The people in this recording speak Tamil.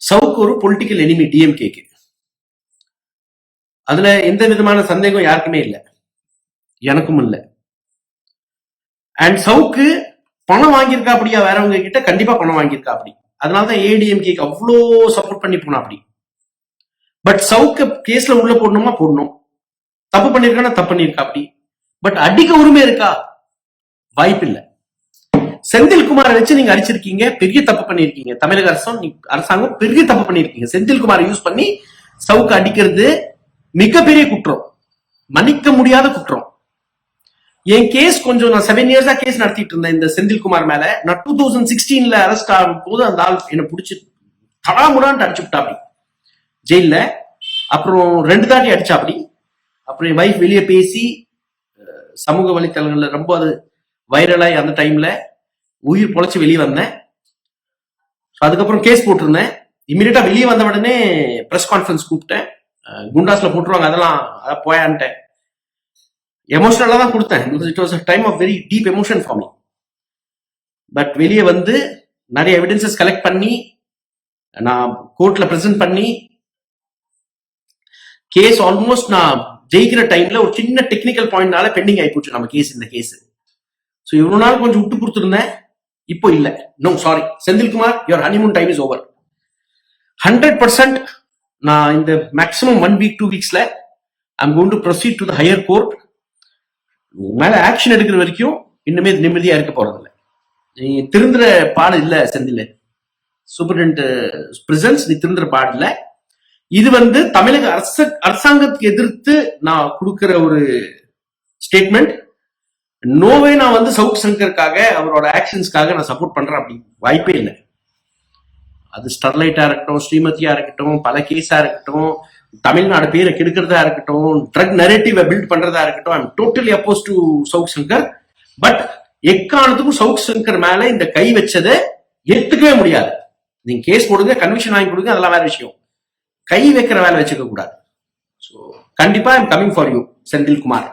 சவுக்கு ஒரு பொலிட்டிக்கல் எனிமி டிஎம்கேக்கு. அதுல எந்த விதமான சந்தேகம் யாருக்குமே இல்லை, எனக்கும் இல்லை. அண்ட் சவுக்கு பணம் வாங்கியிருக்கா அப்படியா வேறவங்க கிட்ட? கண்டிப்பா பணம் வாங்கியிருக்கா அப்படி. அதனாலதான் ஏடிஎம்கேக்கு அவ்வளோ சப்போர்ட் பண்ணி போனா அப்படி. பட் சவுக்கு கேஸ்ல உள்ள போடணுமா போடணும், தப்பு பண்ணிருக்கானா தப்பு பண்ணிருக்கா அப்படி. பட் அடிக்க உரிமை இருக்கா? வாய்ப்பு இல்லை. செந்தில்குமாரை வச்சு நீங்க அடிச்சிருக்கீங்க, பெரிய தப்பு பண்ணிருக்கீங்க. தமிழக அரசாங்கம் பெரிய தப்பு பண்ணிருக்கீங்க. செந்தில்குமாரை யூஸ் பண்ணி சவுக்கு அடிக்கிறது மிகப்பெரிய குற்றம், மன்னிக்க முடியாத குற்றம். என் கேஸ் கொஞ்சம் நான் 7 இயர்ஸா கேஸ் நடத்திட்டு இருந்தேன் இந்த செந்தில்குமார் மேல. நான் 2016 அரெஸ்ட் ஆகும் போது அந்த ஆள் என்ன பிடிச்சி தடாமுடான்ட்டு அடிச்சு விட்டா அப்படி ஜெயில. அப்புறம் 2 தாட்டி அடிச்சா அப்படி. அப்புறம் என் வைஃப் வெளியே பேசி சமூக வலைத்தளங்கள்ல ரொம்ப அது வைரலாகி அந்த டைம்ல உயிர் பொழைச்சு வெளியே வந்தேன். அதுக்கப்புறம் கேஸ் போட்டிருந்தேன். இமீடியட்டா வெளியே வந்த உடனே பிரஸ் கான்ஃபரன்ஸ் கூப்பிட்டேன். குண்டாஸ்ல போட்டுருவாங்க, அதெல்லாம் போயான்ட்டேன். எமோஷனலா தான் கொடுத்தேன். It was a time of very deep emotion for me. But வெளியே வந்து நிறைய எவிடன்சஸ் கலெக்ட் பண்ணி நான் கோர்ட்ல பிரசன்ட் பண்ணி கேஸ் ஆல்மோஸ்ட் நான் ஜெயிக்கிற டைம்ல ஒரு சின்ன டெக்னிக்கல் பாயிண்ட்னால பெண்டிங் ஆயிப்போச்சு நம்ம கேஸ். இந்த கேஸ் ஸோ இவ்வளவு நாள் கொஞ்சம் விட்டு கொடுத்துருந்தேன், இப்போ இல்ல. No sorry Senthilkumar, your honeymoon time is over. 100% நான் இந்த மேக்ஸிமம் 1 வீக் 2 வீக்ஸ்ல I'm going to proceed to the higher court. மேல ஆக்ஷன் எடுக்கிற வரைக்கும் இன்னுமே நிம்மதியா இருக்க போறதில்ல. நீ திருந்துற பாடு இல்ல செந்தில், சூப்பரிண்ட் பிரசன்ஸ், நீ திருந்துற பாடு இல்ல. இது வந்து தமிழக அரசாங்கத்துக்கு எதிர்த்து நான் கொடுக்கிற ஒரு ஸ்டேட்மெண்ட். நோவே நான் வந்து சவுக் சங்கருக்காக அவரோட ஆக்ஷன்ஸ்க்காக நான் சப்போர்ட் பண்றேன் அப்படி வாய்ப்பே இல்லை. அது ஸ்டெர்லைட்டா இருக்கட்டும், ஸ்ரீமதியா இருக்கட்டும், பல கேஸா இருக்கட்டும், தமிழ்நாடு பேரை கெடுக்கிறதா இருக்கட்டும், ட்ரக் நரேட்டிவ் பில்ட் பண்றதா இருக்கட்டும், I'm totally oppose to Savukku Shankar. But எக்காரணத்துக்கும் சவுக் சங்கர் மேல இந்த கை வச்சதை ஏத்துக்கவே முடியாது. நீங்க கேஸ் போடுங்க, கன்விக்ஷன் வாங்கி கொடுங்க, அதெல்லாம் வேற விஷயம். கை வைக்கிற வேலை வச்சுக்க கூடாது. ஸோ கண்டிப்பா I'm coming for you Senthilkumar.